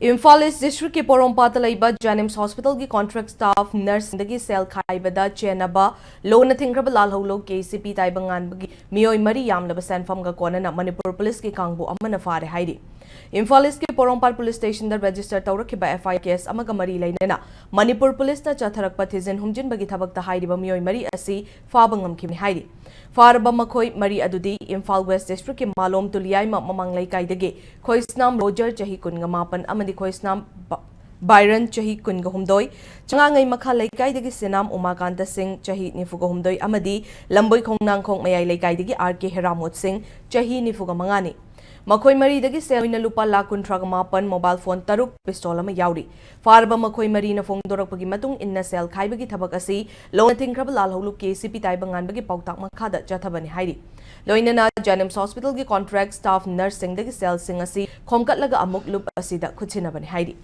Imphal East District ki Porompata laiba Jnims Hospital ki contract staff nurse dagi cell khaibada chenaba lona thingraba lalholo KCP taibangan bagi mioi mari yamlaba senfam ga kona na Manipur police ki kangbu amana fare haidi Imphal East ki Porompat police station da register tawrakhiba FI case amaga mari lainena Manipur police ta chatharakpa thizin humjin bagi thabak ta haidi ba mioi mari asi fabangam khimni haidi Farba makhoi mari adudi Imphal West District ki Malom Tuliyai mamang laikai dagi khoisnam Roger chahi kun ngamapan amadi khoisnam Byron chahi kun gahumdoi changangai makha laikai dagi sinam Umakanta Singh chahi nifuga humdoi amadi lamboi khongnang khong mayai laikai dagi RK Heramot Singh chahi nifuga mangani Makhoi mari dagi selina lupa lakun tragamapan mobile phone taruk pistol ama yauri farba makhoi mari na phone dorak pagi matung inna sel khaibagi thabak asi lona thingkrab lalholu KCP taibangan bagi pautak makhada jathabani hairi loinana Jnims Hospital gi contract staff nurse sing dagi sel sing asi khomkat laga amuk lup asida khutchinabani hairi